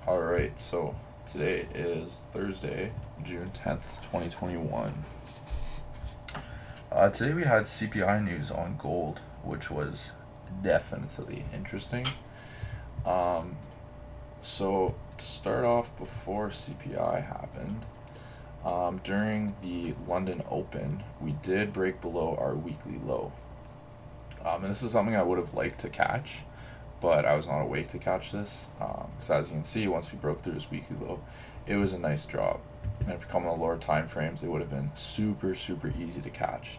All right, so today is Thursday, June 10th, 2021. Today we had CPI news on gold, which was definitely interesting. Um, so, to start off, before CPI happened, during the London Open, we did break below our weekly low. And this is something I would have liked to catch, but I was not awake to catch this. Because as you can see, once we broke through this weekly low, it was a nice drop. And if you come on the lower time frames, it would have been super, super easy to catch.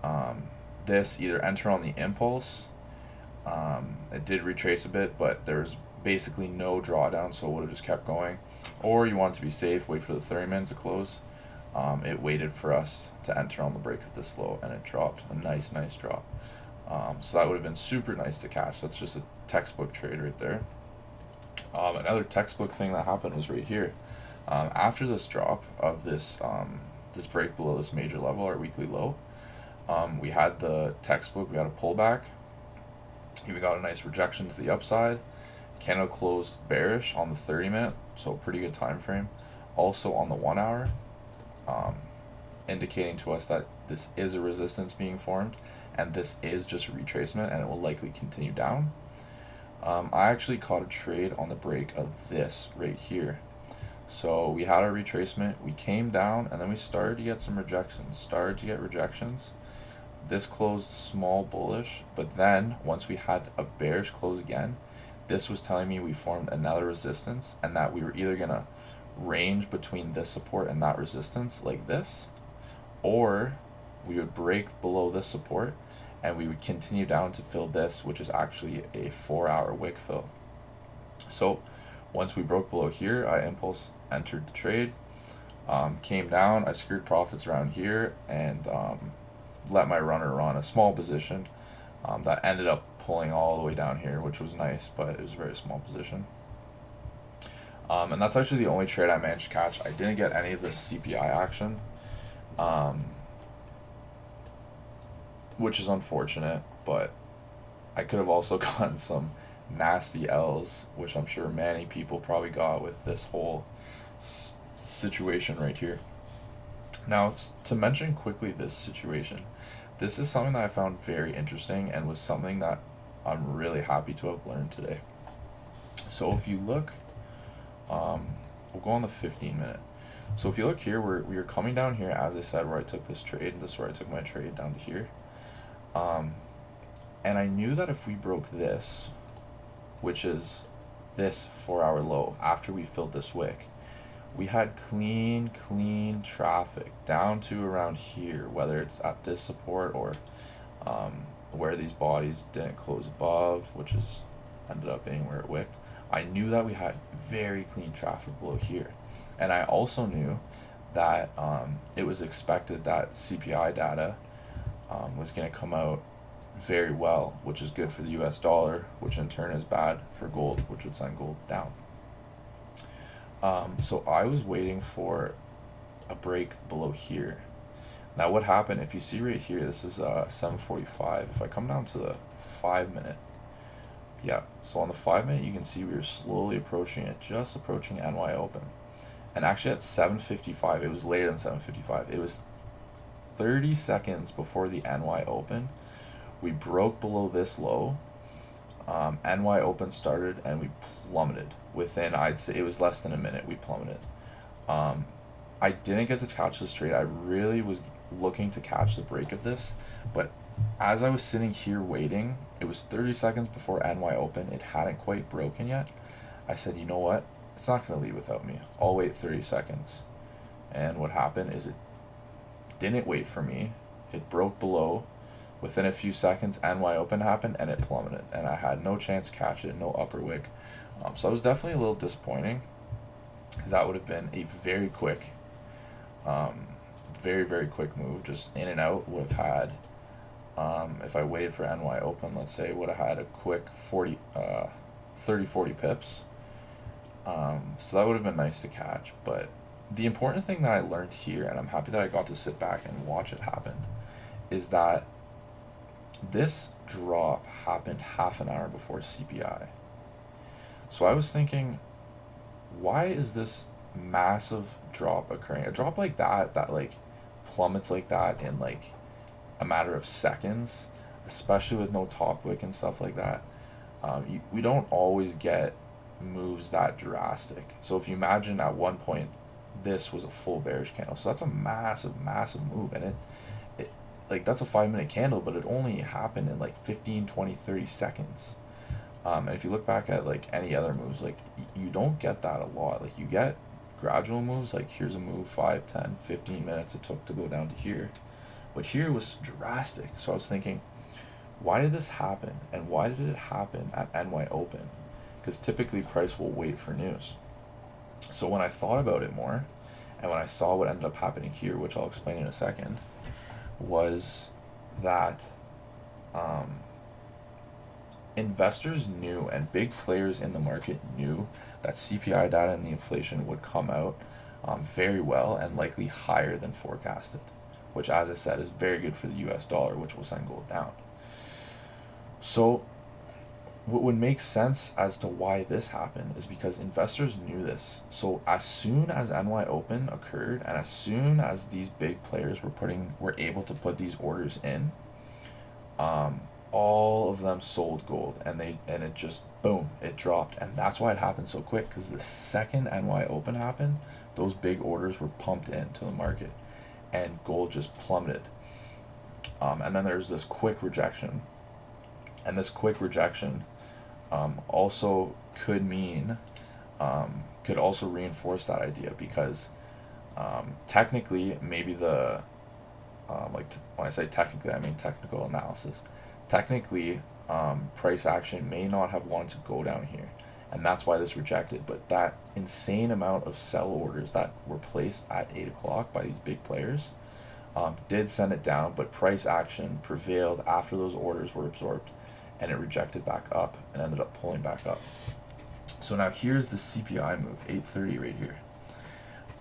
Um, this either enter on the impulse, it did retrace a bit, but there's basically no drawdown, so it would have just kept going. Or you want to be safe, wait for the 30 minute to close. It waited for us to enter on the break of this low, and it dropped a nice, nice drop. So that would have been super nice to catch. That's just a textbook trade right there. Another textbook thing that happened was right here. After this drop of this break below this major level, our weekly low, we had the textbook. We had a pullback. We got a nice rejection to the upside. Candle closed bearish on the 30 minute, so pretty good time frame. Also on the 1 hour, um, indicating to us that this is a resistance being formed, and this is just a retracement, and it will likely continue down. I actually caught a trade on the break of this right here. So we had our retracement, we came down, and then we started to get some rejections. This closed small bullish, but then once we had a bearish close again, this was telling me we formed another resistance, and that we were either going to range between this support and that resistance like this, or we would break below this support and we would continue down to fill this, which is actually a 4 hour wick fill. So once we broke below here, I impulse entered the trade, came down, I secured profits around here, and let my runner run a small position that ended up pulling all the way down here, which was nice, but it was a very small position. And that's actually the only trade I managed to catch. I didn't get any of this CPI action, which is unfortunate, but I could have also gotten some nasty L's, which I'm sure many people probably got with this whole situation right here. Now, to mention quickly this situation, this is something that I found very interesting and was something that I'm really happy to have learned today. So if you look, we'll go on the 15 minute. So if you look here, we are coming down here, as I said, where I took this trade. This is where I took my trade down to here. And I knew that if we broke this, which is this 4 hour low, after we filled this wick, we had clean traffic down to around here, whether it's at this support or where these bodies didn't close above, which is ended up being where it wicked. I knew that we had very clean traffic below here. And I also knew that it was expected that CPI data was going to come out very well, which is good for the US dollar, which in turn is bad for gold, which would send gold down. So I was waiting for a break below here. Now what happened, if you see right here, this is 7:45. If I come down to the 5 minute, yeah, so on the 5 minute you can see we were slowly approaching it, just approaching NY open. And actually at 7:55, it was later than 7:55, it was 30 seconds before the NY open, we broke below this low. NY open started and we plummeted within, I'd say it was less than a minute, we plummeted. I didn't get to catch this trade. I really was looking to catch the break of this, but as I was sitting here waiting, it was 30 seconds before NY open, it hadn't quite broken yet. I said, you know what, it's not going to leave without me, I'll wait 30 seconds. And what happened is it didn't wait for me, it broke below. Within a few seconds, NY open happened and it plummeted, and I had no chance to catch it, no upper wick. So it was definitely a little disappointing, because that would have been a very quick, very quick move, just in and out. Would have had, if I waited for NY open, let's say, would have had a quick 40 pips. So that would have been nice to catch. But the important thing that I learned here, and I'm happy that I got to sit back and watch it happen, is that this drop happened half an hour before CPI. So I was thinking, why is this massive drop occurring? A drop like that like plummets like that in like a matter of seconds, especially with no top wick and stuff like that. We don't always get moves that drastic. So if you imagine at one point this was a full bearish candle, so that's a massive move, and it like that's a 5 minute candle, but it only happened in like 15, 20, 30 seconds. And if you look back at like any other moves, like you don't get that a lot. Like you get gradual moves, like here's a move 5, 10, 15 minutes it took to go down to here, but here was drastic. So I was thinking, why did this happen, and why did it happen at NY Open? Because typically price will wait for news. So when I thought about it more, and when I saw what ended up happening here, which I'll explain in a second, was that investors knew, and big players in the market knew, that CPI data and the inflation would come out very well and likely higher than forecasted, which, as I said, is very good for the US dollar, which will send gold down. So what would make sense as to why this happened is because investors knew this. So as soon as NY Open occurred, and as soon as these big players were able to put these orders in, all of them sold gold, and it just boom, it dropped. And that's why it happened so quick, because the second NY Open happened, those big orders were pumped into the market and gold just plummeted. And then there's this quick rejection, and this quick rejection also could mean could also reinforce that idea, because technically maybe the when I say technically, I mean technical analysis. Technically, price action may not have wanted to go down here, and that's why this rejected. But that insane amount of sell orders that were placed at 8 o'clock by these big players did send it down, but price action prevailed after those orders were absorbed, and it rejected back up and ended up pulling back up. So now here's the CPI move, 830 right here.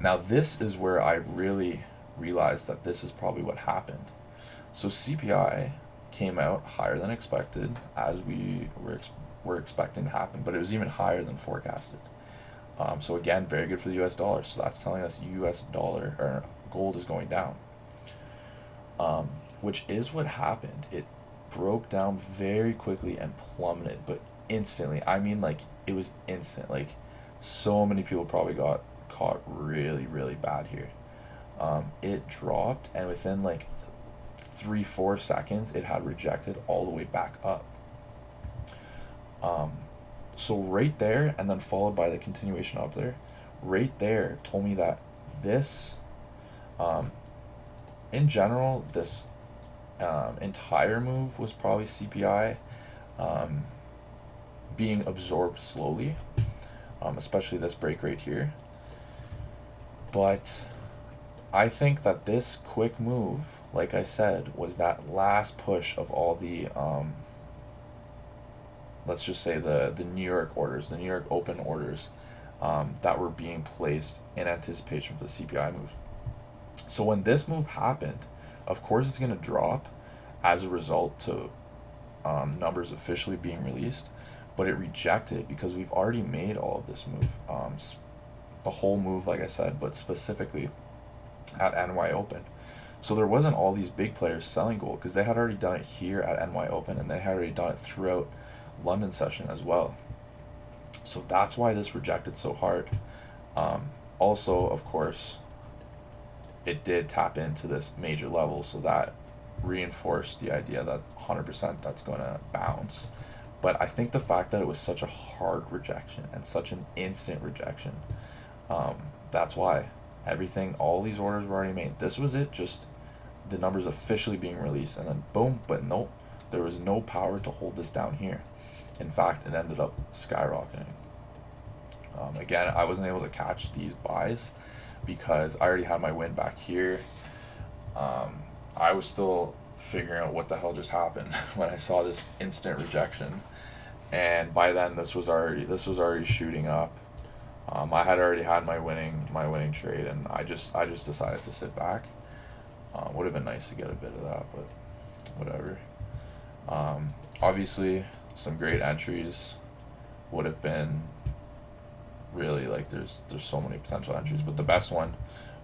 Now this is where I really realized that this is probably what happened. So CPI came out higher than expected, as we were expecting to happen, but it was even higher than forecasted. So again, very good for the US dollar. So that's telling us US dollar or gold is going down, which is what happened. It broke down very quickly and plummeted, but instantly. I mean, like, it was instant. Like, so many people probably got caught really bad here. It dropped, and within like 3-4 seconds it had rejected all the way back up. So right there, and then followed by the continuation up there, right there told me that this in general, this entire move was probably CPI being absorbed slowly, especially this break right here. But I think that this quick move, like I said, was that last push of all the let's just say the New York orders, the New York Open orders that were being placed in anticipation for the CPI move. So when this move happened, of course it's going to drop as a result to numbers officially being released, but it rejected because we've already made all of this move, the whole move, like I said, but specifically at NY Open. So there wasn't all these big players selling gold, because they had already done it here at NY Open, and they had already done it throughout London session as well. So that's why this rejected so hard. Also, of course, it did tap into this major level, so that reinforced the idea that 100% that's going to bounce. But I think the fact that it was such a hard rejection and such an instant rejection, that's why everything, all these orders were already made. This was it, just the numbers officially being released, and then boom. But nope, there was no power to hold this down here. In fact, it ended up skyrocketing. Again, I wasn't able to catch these buys because I already had my win back here. I was still figuring out what the hell just happened when I saw this instant rejection, and by then this was already shooting up. I had already had my winning trade, and I just decided to sit back. Would have been nice to get a bit of that, but whatever. Obviously, some great entries would have been really, like there's so many potential entries, but the best one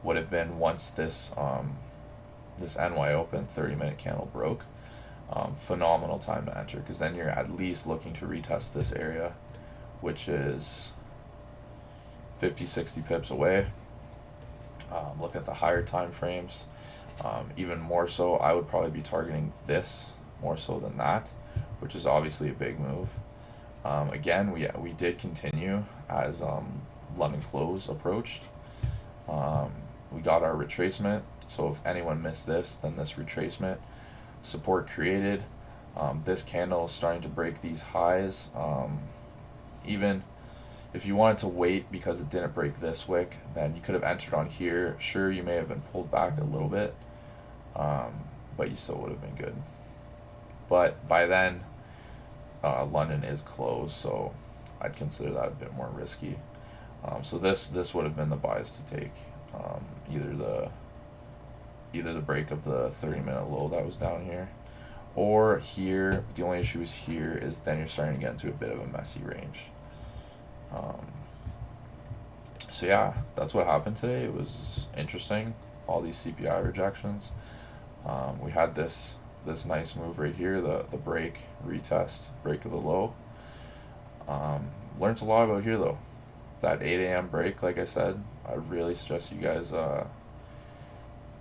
would have been once this NY open 30-minute candle broke. Phenomenal time to enter, because then you're at least looking to retest this area, which is 50-60 pips away. Look at the higher time frames. Even more so, I would probably be targeting this more so than that, which is obviously a big move. Again, we did continue as London close approached. We got our retracement, so if anyone missed this, then this retracement support created. This candle is starting to break these highs. Even if you wanted to wait because it didn't break this wick, then you could have entered on here. Sure, you may have been pulled back a little bit, but you still would have been good. But by then, London is closed, so I'd consider that a bit more risky. So this would have been the buys to take. Either the break of the 30-minute low that was down here, or here. The only issue is here is then you're starting to get into a bit of a messy range. So yeah, that's what happened today. It was interesting. All these CPI rejections. We had this nice move right here, the break, retest, break of the low. Learned a lot about here though. That 8 a.m. break, like I said, I really suggest you guys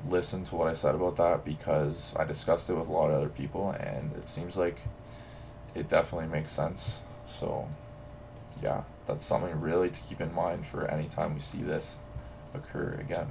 listen to what I said about that, because I discussed it with a lot of other people and it seems like it definitely makes sense. So yeah, that's something really to keep in mind for any time we see this occur again.